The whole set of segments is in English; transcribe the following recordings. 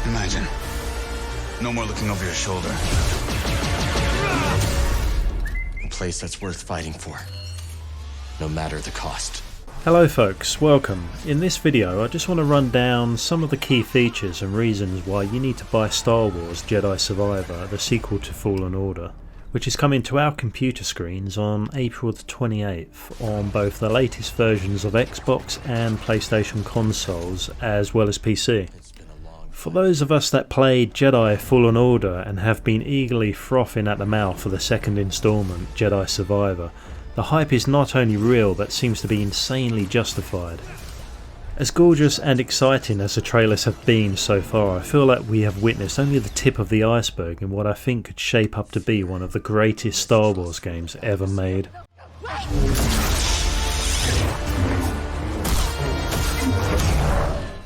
Imagine. No more looking over your shoulder. A place that's worth fighting for, no matter the cost. Hello folks, welcome. In this video I just want to run down some of the key features and reasons why you need to buy Star Wars Jedi Survivor, the sequel to Fallen Order, which is coming to our computer screens on April the 28th on both the latest versions of Xbox and PlayStation consoles as well as PC. For those of us that played Jedi Fallen Order and have been eagerly frothing at the mouth for the second installment, Jedi Survivor, the hype is not only real but seems to be insanely justified. As gorgeous and exciting as the trailers have been so far, I feel like we have witnessed only the tip of the iceberg in what I think could shape up to be one of the greatest Star Wars games ever made.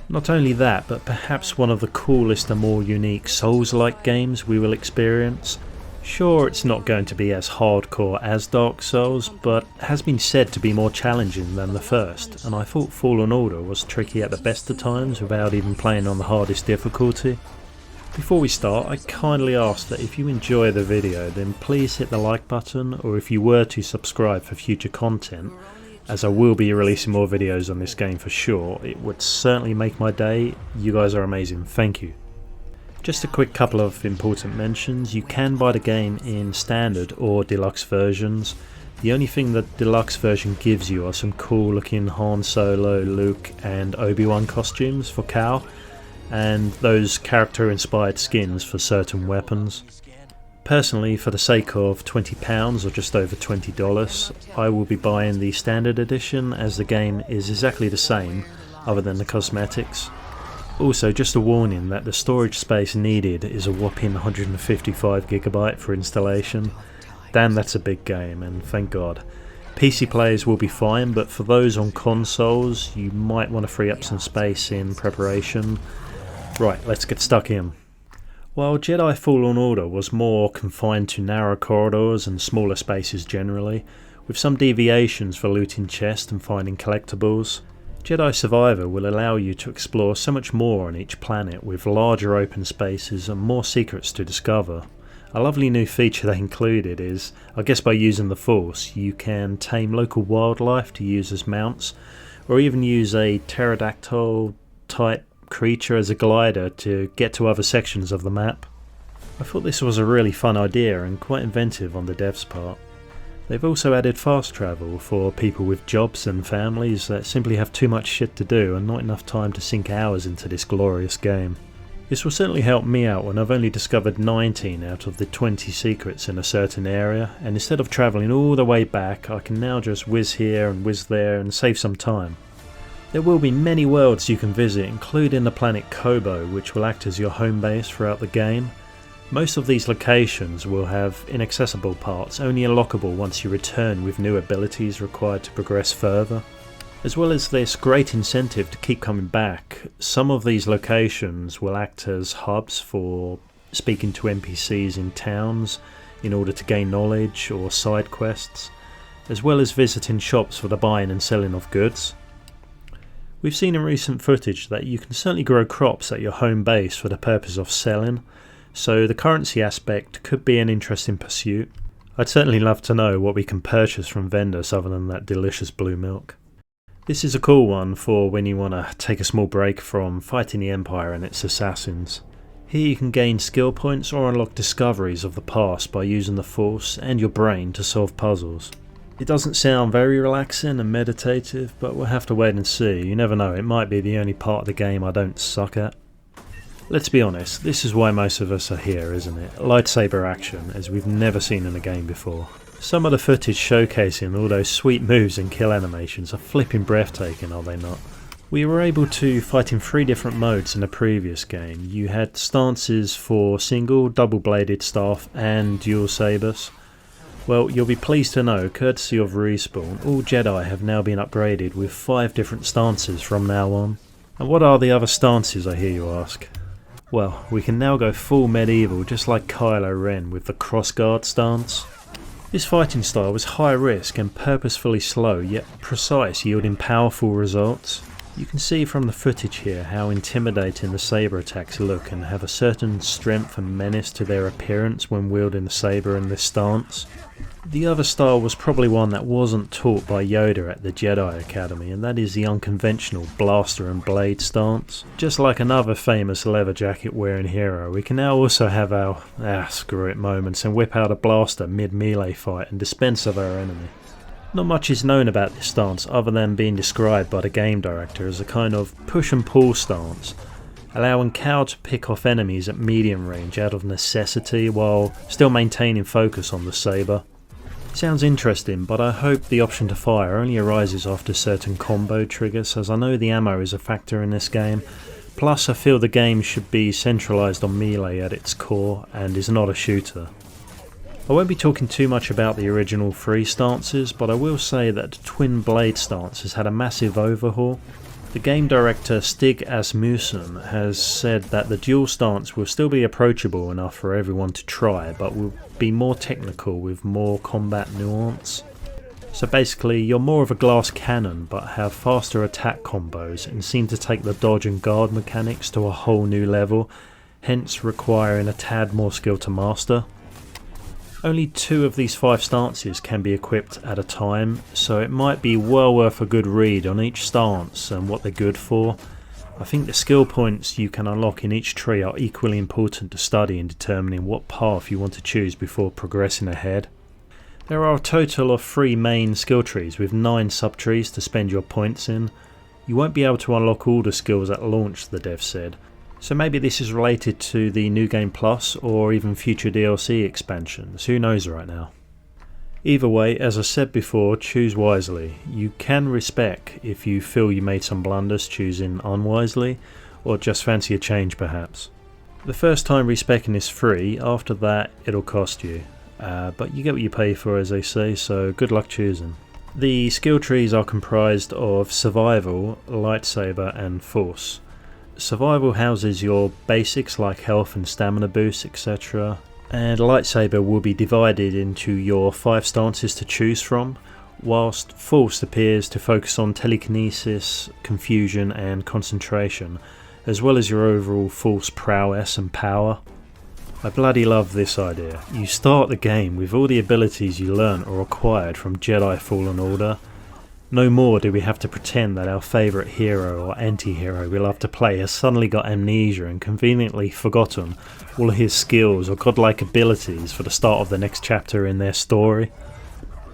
Not only that, but perhaps one of the coolest and more unique Souls-like games we will experience. Sure, it's not going to be as hardcore as Dark Souls, but has been said to be more challenging than the first, and I thought Fallen Order was tricky at the best of times without even playing on the hardest difficulty. Before we start, I kindly ask that if you enjoy the video then please hit the like button, or if you were to subscribe for future content, as I will be releasing more videos on this game for sure. It would certainly make my day. You guys are amazing, thank you. Just a quick couple of important mentions. You can buy the game in standard or deluxe versions. The only thing that deluxe version gives you are some cool looking Han Solo, Luke and Obi-Wan costumes for Cal, and those character inspired skins for certain weapons. Personally, for the sake of £20 or just over $20, I will be buying the standard edition as the game is exactly the same other than the cosmetics. Also, just a warning that the storage space needed is a whopping 155GB for installation. Damn, that's a big game, and thank God. PC players will be fine, but for those on consoles you might want to free up some space in preparation. Right, let's get stuck in. While Jedi Fallen Order was more confined to narrow corridors and smaller spaces generally, with some deviations for looting chests and finding collectibles, Jedi Survivor will allow you to explore so much more on each planet with larger open spaces and more secrets to discover. A lovely new feature they included is, I guess by using the Force, you can tame local wildlife to use as mounts, or even use a pterodactyl type creature as a glider to get to other sections of the map. I thought this was a really fun idea and quite inventive on the devs' part. They've also added fast travel for people with jobs and families that simply have too much shit to do and not enough time to sink hours into this glorious game. This will certainly help me out when I've only discovered 19 out of the 20 secrets in a certain area, and instead of travelling all the way back I can now just whiz here and whiz there and save some time. There will be many worlds you can visit, including the planet Kobo, which will act as your home base throughout the game. Most of these locations will have inaccessible parts, only unlockable once you return with new abilities required to progress further. As well as this great incentive to keep coming back, some of these locations will act as hubs for speaking to NPCs in towns in order to gain knowledge or side quests, as well as visiting shops for the buying and selling of goods. We've seen in recent footage that you can certainly grow crops at your home base for the purpose of selling, so the currency aspect could be an interesting pursuit. I'd certainly love to know what we can purchase from vendors other than that delicious blue milk. This is a cool one for when you want to take a small break from fighting the Empire and its assassins. Here you can gain skill points or unlock discoveries of the past by using the Force and your brain to solve puzzles. It doesn't sound very relaxing and meditative, but we'll have to wait and see. You never know, it might be the only part of the game I don't suck at. Let's be honest, this is why most of us are here, isn't it? Lightsaber action, as we've never seen in a game before. Some of the footage showcasing all those sweet moves and kill animations are flipping breathtaking, are they not? We were able to fight in 3 different modes in the previous game. You had stances for single, double-bladed staff and dual sabers. Well, you'll be pleased to know, courtesy of Respawn, all Jedi have now been upgraded with 5 different stances from now on. And what are the other stances, I hear you ask? Well, we can now go full medieval just like Kylo Ren with the crossguard stance. This fighting style was high risk and purposefully slow yet precise, yielding powerful results. You can see from the footage here how intimidating the saber attacks look and have a certain strength and menace to their appearance when wielding the saber in this stance. The other style was probably one that wasn't taught by Yoda at the Jedi Academy, and that is the unconventional blaster and blade stance. Just like another famous leather jacket wearing hero, we can now also have our screw it moments and whip out a blaster mid-melee fight and dispense of our enemy. Not much is known about this stance other than being described by the game director as a kind of push and pull stance, allowing Cal to pick off enemies at medium range out of necessity while still maintaining focus on the saber. Sounds interesting, but I hope the option to fire only arises after certain combo triggers, as I know the ammo is a factor in this game. Plus I feel the game should be centralised on melee at its core and is not a shooter. I won't be talking too much about the original 3 stances, but I will say that the twin blade stance has had a massive overhaul. The game director Stig Asmussen has said that the dual stance will still be approachable enough for everyone to try, but will be more technical with more combat nuance. So basically you're more of a glass cannon but have faster attack combos and seem to take the dodge and guard mechanics to a whole new level, hence requiring a tad more skill to master. Only 2 of these 5 stances can be equipped at a time, so it might be well worth a good read on each stance and what they're good for. I think the skill points you can unlock in each tree are equally important to study in determining what path you want to choose before progressing ahead. There are a total of 3 main skill trees with 9 sub-trees to spend your points in. You won't be able to unlock all the skills at launch, the dev said. So maybe this is related to the New Game Plus or even future DLC expansions, who knows right now. Either way, as I said before, choose wisely. You can respec if you feel you made some blunders choosing unwisely, or just fancy a change perhaps. The first time respecing is free, after that it'll cost you. But you get what you pay for, as they say, so good luck choosing. The skill trees are comprised of survival, lightsaber and force. Survival houses your basics like health and stamina boosts, etc. And lightsaber will be divided into your 5 stances to choose from, whilst force appears to focus on telekinesis, confusion and concentration, as well as your overall force prowess and power. I bloody love this idea. You start the game with all the abilities you learnt or acquired from Jedi Fallen Order. No more do we have to pretend that our favourite hero or anti-hero we love to play has suddenly got amnesia and conveniently forgotten all his skills or godlike abilities for the start of the next chapter in their story.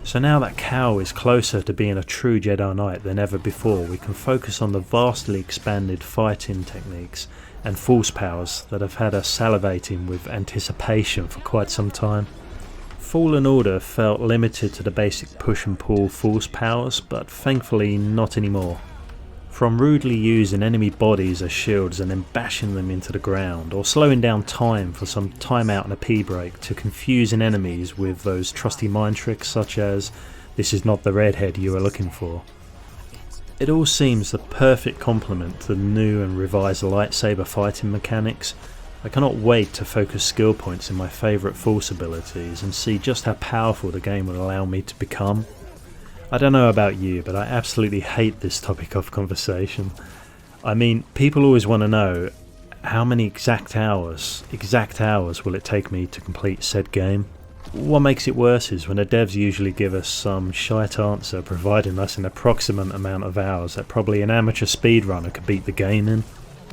So now that Cal is closer to being a true Jedi Knight than ever before, we can focus on the vastly expanded fighting techniques and force powers that have had us salivating with anticipation for quite some time. Fallen Order felt limited to the basic push and pull force powers, but thankfully not anymore. From rudely using enemy bodies as shields and then bashing them into the ground, or slowing down time for some timeout and a pee break, to confusing enemies with those trusty mind tricks such as "this is not the redhead you are looking for." It all seems the perfect complement to the new and revised lightsaber fighting mechanics. I cannot wait to focus skill points in my favourite force abilities and see just how powerful the game will allow me to become. I don't know about you, but I absolutely hate this topic of conversation. I mean, people always want to know how many exact hours will it take me to complete said game. What makes it worse is when the devs usually give us some shite answer providing us an approximate amount of hours that probably an amateur speedrunner could beat the game in.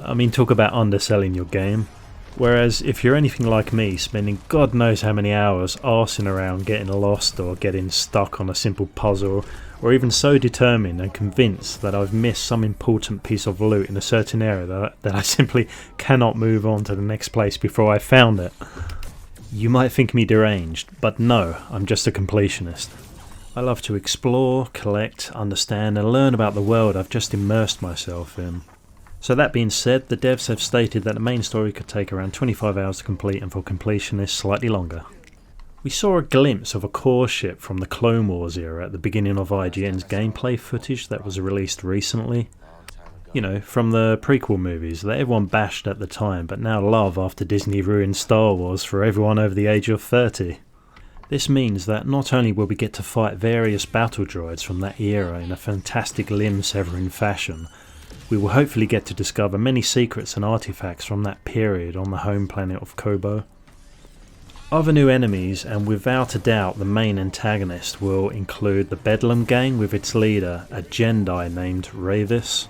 I mean, talk about underselling your game. Whereas if you're anything like me, spending God knows how many hours arsing around getting lost or getting stuck on a simple puzzle, or even so determined and convinced that I've missed some important piece of loot in a certain area that I simply cannot move on to the next place before I've found it. You might think me deranged, but no, I'm just a completionist. I love to explore, collect, understand and learn about the world I've just immersed myself in. So that being said, the devs have stated that the main story could take around 25 hours to complete, and for completionists slightly longer. We saw a glimpse of a core ship from the Clone Wars era at the beginning of IGN's gameplay footage that was released recently. You know, from the prequel movies that everyone bashed at the time but now love after Disney ruined Star Wars for everyone over the age of 30. This means that not only will we get to fight various battle droids from that era in a fantastic limb-severing fashion, We will hopefully get to discover many secrets and artifacts from that period on the home planet of Kobo. Other new enemies, and without a doubt the main antagonist, will include the Bedlam gang with its leader, a Jedi named Ravis.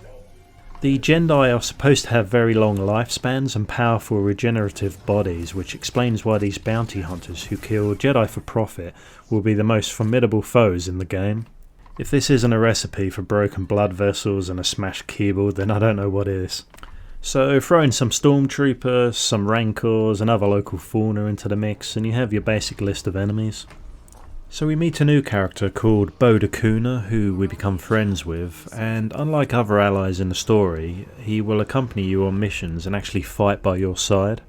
The Jedi are supposed to have very long lifespans and powerful regenerative bodies, which explains why these bounty hunters who kill Jedi for profit will be the most formidable foes in the game. If this isn't a recipe for broken blood vessels and a smashed keyboard, then I don't know what is. So throw in some stormtroopers, some rancors and other local fauna into the mix and you have your basic list of enemies. So we meet a new character called Bo Dakuna, who we become friends with, and unlike other allies in the story, he will accompany you on missions and actually fight by your side.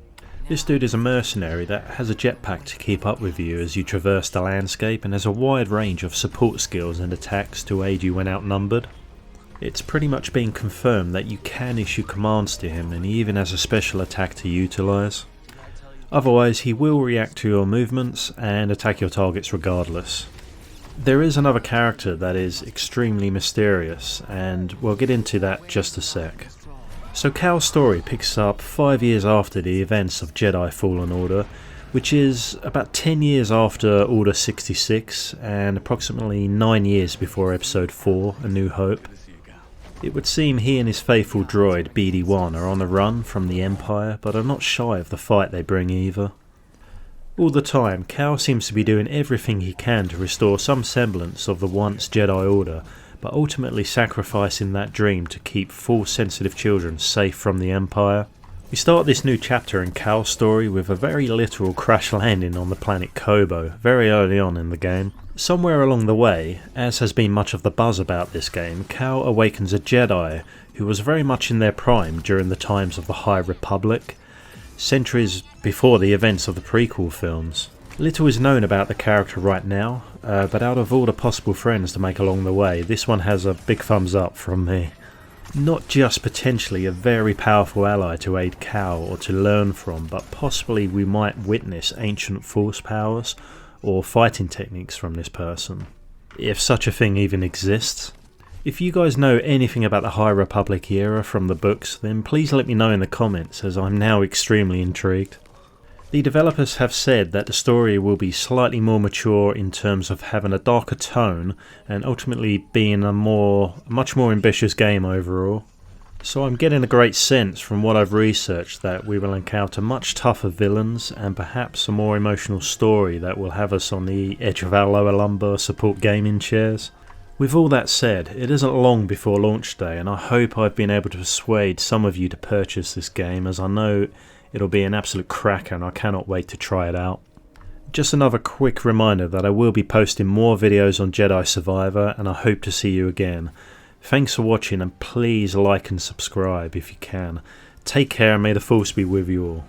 This dude is a mercenary that has a jetpack to keep up with you as you traverse the landscape and has a wide range of support skills and attacks to aid you when outnumbered. It's pretty much been confirmed that you can issue commands to him and he even has a special attack to utilise. Otherwise he will react to your movements and attack your targets regardless. There is another character that is extremely mysterious and we'll get into that just a sec. So Cal's story picks up 5 years after the events of Jedi Fallen Order, which is about 10 years after Order 66 and approximately 9 years before Episode 4, A New Hope. It would seem he and his faithful droid BD-1 are on the run from the Empire, but are not shy of the fight they bring either. All the time, Cal seems to be doing everything he can to restore some semblance of the once Jedi Order, but ultimately sacrificing that dream to keep Force-sensitive children safe from the Empire. We start this new chapter in Cal's story with a very literal crash landing on the planet Kobo, very early on in the game. Somewhere along the way, as has been much of the buzz about this game, Cal awakens a Jedi who was very much in their prime during the times of the High Republic, centuries before the events of the prequel films. Little is known about the character right now, but out of all the possible friends to make along the way, this one has a big thumbs up from me. Not just potentially a very powerful ally to aid Cal or to learn from, but possibly we might witness ancient Force powers or fighting techniques from this person, if such a thing even exists. If you guys know anything about the High Republic era from the books, then please let me know in the comments, as I'm now extremely intrigued. The developers have said that the story will be slightly more mature in terms of having a darker tone and ultimately being a much more ambitious game overall. So I'm getting a great sense from what I've researched that we will encounter much tougher villains and perhaps a more emotional story that will have us on the edge of our lower lumbar support gaming chairs. With all that said, it isn't long before launch day and I hope I've been able to persuade some of you to purchase this game, as I know it'll be an absolute cracker and I cannot wait to try it out. Just another quick reminder that I will be posting more videos on Jedi Survivor and I hope to see you again. Thanks for watching and please like and subscribe if you can. Take care and may the Force be with you all.